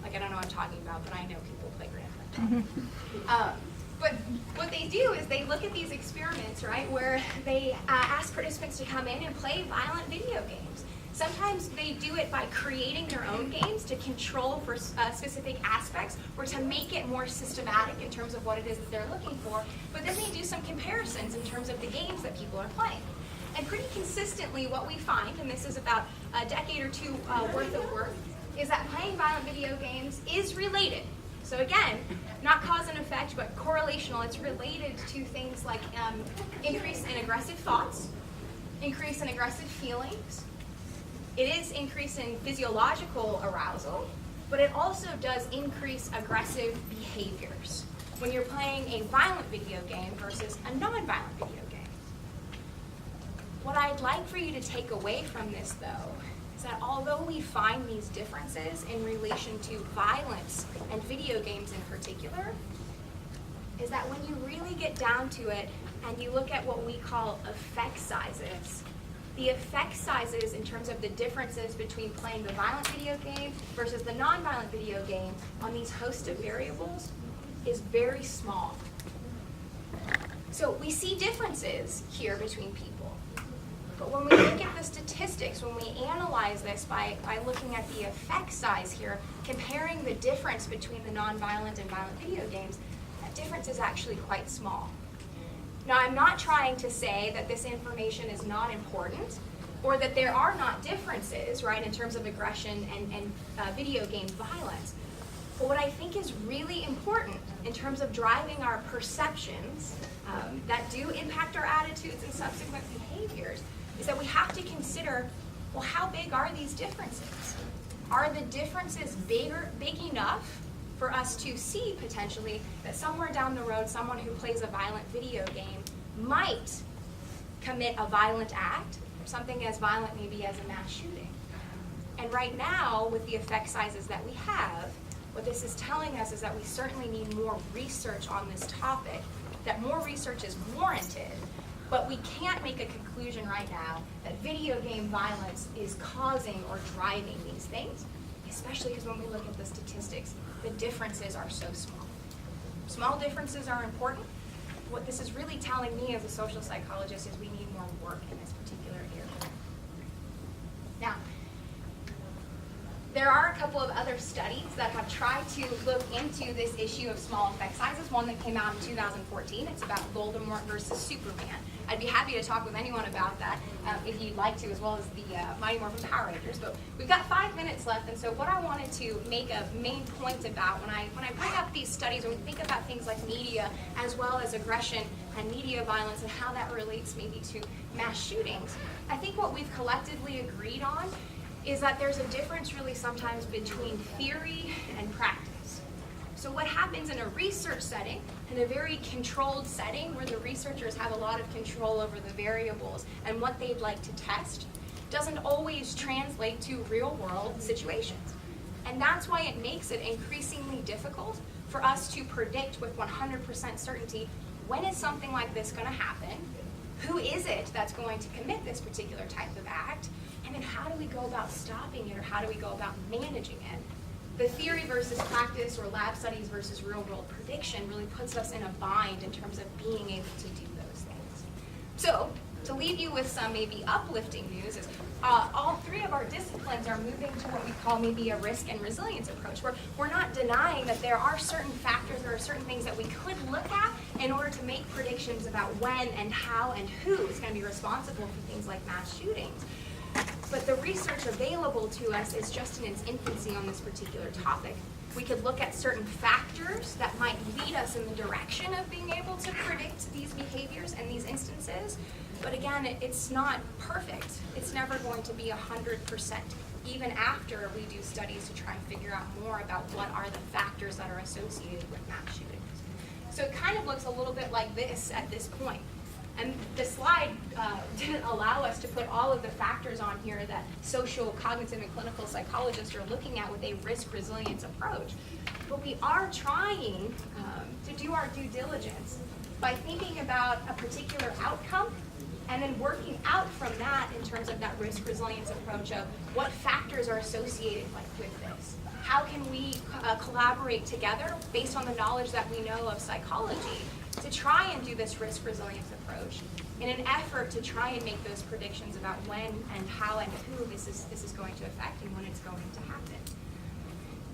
like I don't know what I'm talking about, but I know people play Grand Theft Auto. But what they do is they look at these experiments, right, where they ask participants to come in and play violent video games. Sometimes they do it by creating their own games to control for specific aspects or to make it more systematic in terms of what it is that they're looking for. But then they do some comparisons in terms of the games that people are playing. And pretty consistently what we find, and this is about a decade or two worth of work, is that playing violent video games is related. So again, not cause and effect, but correlational. It's related to things like increase in aggressive thoughts, increase in aggressive feelings. It is increase in physiological arousal, but it also does increase aggressive behaviors when you're playing a violent video game versus a non-violent video game. What I'd like for you to take away from this, though, is that although we find these differences in relation to violence and video games in particular, is that when you really get down to it and you look at what we call effect sizes, the effect sizes in terms of the differences between playing the violent video game versus the non-violent video game on these host of variables is very small. So we see differences here between people. But when we look at the statistics, when we analyze this by looking at the effect size here, comparing the difference between the non-violent and violent video games, that difference is actually quite small. Now, I'm not trying to say that this information is not important or that there are not differences, right, in terms of aggression and video game violence. But what I think is really important in terms of driving our perceptions that do impact our attitudes and subsequent behaviors is that we have to consider, well, how big are these differences? Are the differences big enough for us to see potentially that somewhere down the road, someone who plays a violent video game might commit a violent act, something as violent maybe as a mass shooting? And right now, with the effect sizes that we have, what this is telling us is that we certainly need more research on this topic, that more research is warranted, but we can't make a conclusion right now that video game violence is causing or driving these things, especially because when we look at the statistics, the differences are so small. Small differences are important. What this is really telling me as a social psychologist is we need more work in this particular area. Now, there are a couple of other studies that have tried to look into this issue of small effect sizes. One that came out in 2014, it's about Voldemort versus Superman. I'd be happy to talk with anyone about that if you'd like to, as well as the Mighty Morphin Power Rangers. But we've got 5 minutes left, and so what I wanted to make a main point about when I bring up these studies, when we think about things like media, as well as aggression and media violence, and how that relates maybe to mass shootings, I think what we've collectively agreed on is that there's a difference really sometimes between theory and practice. So what happens in a research setting, in a very controlled setting where the researchers have a lot of control over the variables and what they'd like to test, doesn't always translate to real world situations. And that's why it makes it increasingly difficult for us to predict with 100% certainty when is something like this going to happen, who is it that's going to commit this particular type of act, and then how do we go about stopping it, or how do we go about managing it? The theory versus practice, or lab studies versus real world prediction, really puts us in a bind in terms of being able to do those things. So to leave you with some maybe uplifting news is all three of our disciplines are moving to what we call maybe a risk and resilience approach, where we're not denying that there are certain factors, there are certain things that we could look at in order to make predictions about when and how and who is going to be responsible for things like mass shootings. But the research available to us is just in its infancy on this particular topic. We could look at certain factors that might lead us in the direction of being able to predict these behaviors and these instances. But again, it's not perfect. It's never going to be 100%, even after we do studies to try and figure out more about what are the factors that are associated with mass shootings. So it kind of looks a little bit like this at this point. And the slide didn't allow us to put all of the factors on here that social, cognitive, and clinical psychologists are looking at with a risk resilience approach. But we are trying to do our due diligence by thinking about a particular outcome and then working out from that in terms of that risk resilience approach of what factors are associated with this. How can we collaborate together based on the knowledge that we know of psychology to try and do this risk resilience approach in an effort to try and make those predictions about when and how and who this is going to affect and when it's going to happen.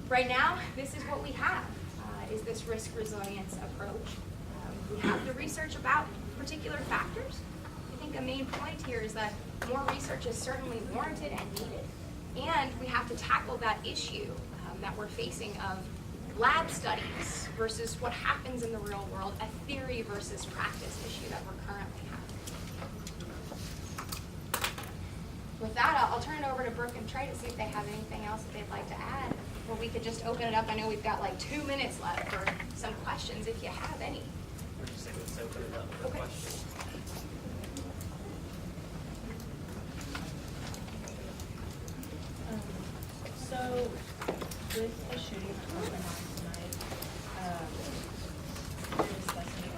Right now, this is what we have, is this risk resilience approach. We have the research about particular factors. I think a main point here is that more research is certainly warranted and needed, and we have to tackle that issue that we're facing of lab studies versus what happens in the real world, a theory versus practice issue that we're currently having. With that, I'll turn it over to Brooke and Trey to see if they have anything else that they'd like to add, or we could just open it up. I know we've got like 2 minutes left for some questions if you have any. Let's open it up for Okay. questions. So, with the shooting going on tonight, we were discussing it,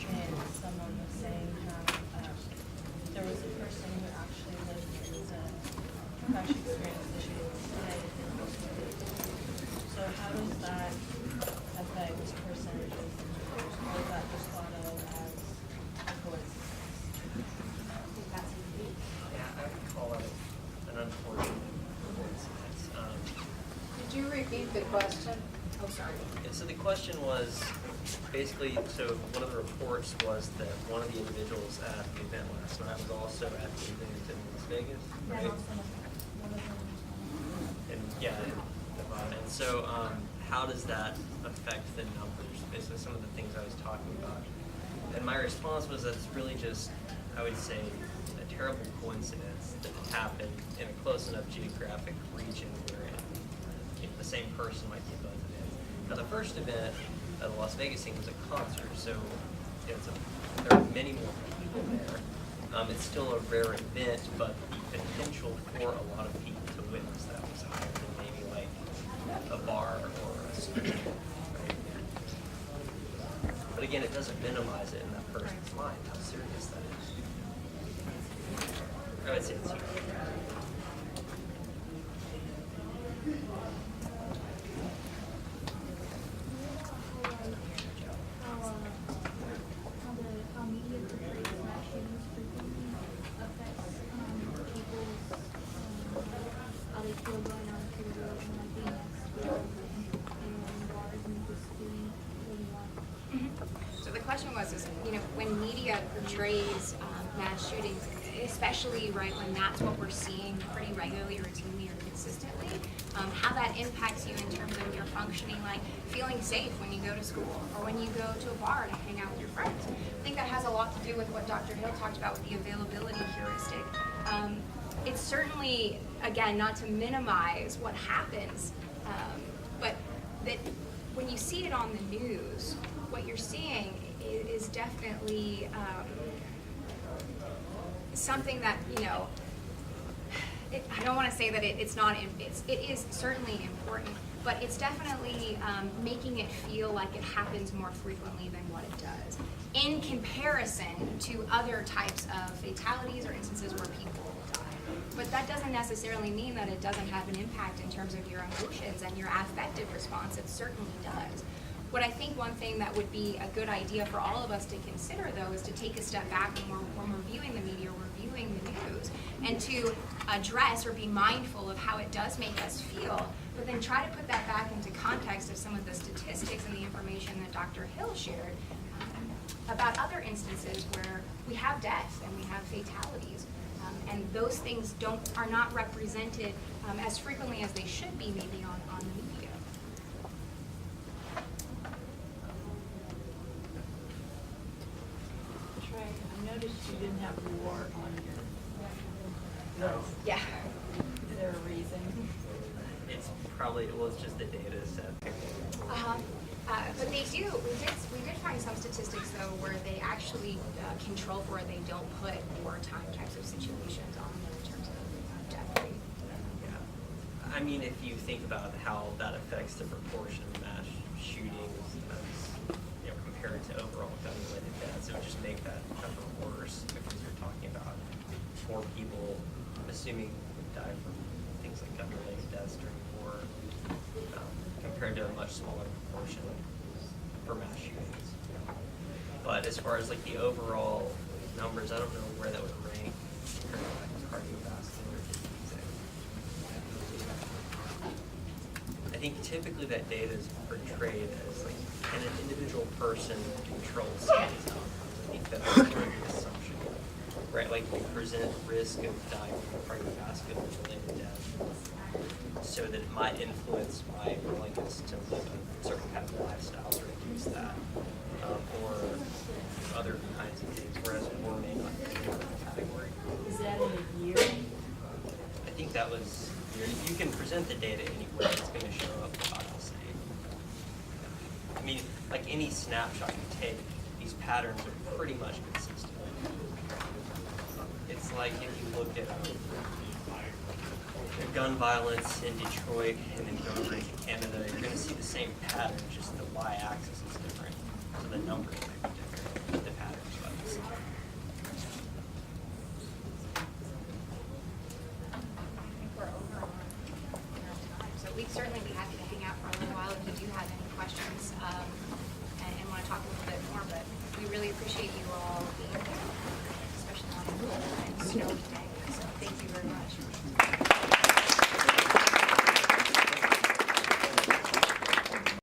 and someone was saying how there was a person who actually lived through who actually experienced the shooting tonight. So how does that affect percentages, or is that just thought of as a coincidence? I think that's unique. Yeah, I would call it an unfortunate coincidence. Could you repeat the question? Oh, sorry. And so the question was basically, so one of the reports was that one of the individuals at the event last night was also at the event in Las Vegas, right? And yeah, Nevada. And so how does that affect the numbers? Basically some of the things I was talking about. And my response was that it's really just, I would say, a terrible coincidence that it happened in a close enough geographic region where the same person might be at both events. Now the first event at the Las Vegas thing was a concert, so there are many more people there. It's still a rare event, but the potential for a lot of people to witness that was higher than maybe like a bar or a school. Right? But again, it doesn't minimize it in that person's mind how serious that is. I would say it's huge. How media portrays mass shootings frequently affects people's how they feel going on to the road and like being at school and bars and just doing what you want. So the question was, when media portrays mass shootings, especially right when that's what we're seeing pretty regularly, routinely, or consistently, how that impacts you in terms of your functioning, like feeling safe when you go to school or when you go to a bar to hang out with your friends. I think that has a lot to do with what Dr. Hill talked about with the availability heuristic. It's certainly, again, not to minimize what happens, but that when you see it on the news, what you're seeing is definitely something that, I don't want to say that it is certainly important, but it's definitely making it feel like it happens more frequently than what it does in comparison to other types of fatalities or instances where people die. But that doesn't necessarily mean that it doesn't have an impact in terms of your emotions and your affective response. It certainly does. What I think one thing that would be a good idea for all of us to consider, though, is to take a step back when we're viewing the media, we're viewing the news, and to address or be mindful of how it does make us feel, but then try to put that back into context of some of the statistics and the information that Dr. Hill shared about other instances where we have deaths and we have fatalities. And those things are not represented as frequently as they should be maybe on the media. Trey, I noticed you didn't have war on your list. Yeah. Is there a reason? It's probably, well, it's just the data set. But we did find some statistics though where they actually control for it. They don't put wartime types of situations on there in terms of death rate. Yeah. I mean, if you think about how that affects the proportion of mass shootings compared to overall gun-related deaths, it would just make that number worse because you're talking about more people, assuming die from things like gun-related deaths during war, compared to a much smaller proportion for mass shootings. But as far as like the overall numbers, I don't know where that would rank compared to like cardiovascular disease. I think typically that data is portrayed as like, can an individual person control something's outcomes? I think that's sort of the assumption, right? Like we present risk of dying from cardiovascular related death so that it might influence my willingness to live a certain kind of lifestyle to reduce that, or other kinds of things, whereas war may not be in that category. Is that in a year? I think that was, you can present the data anywhere, it's going to show up about the same. I mean, like any snapshot you take, these patterns are pretty much consistent. It's like if you look at gun violence in Detroit and then go over to Canada, you're going to see the same pattern, just the y-axis is different. So the numbers might be different, but the patterns are the same. I think we're over on our time. So we'd certainly be happy to hang out for a little while if you do have any questions and want to talk a little bit more, but we really appreciate you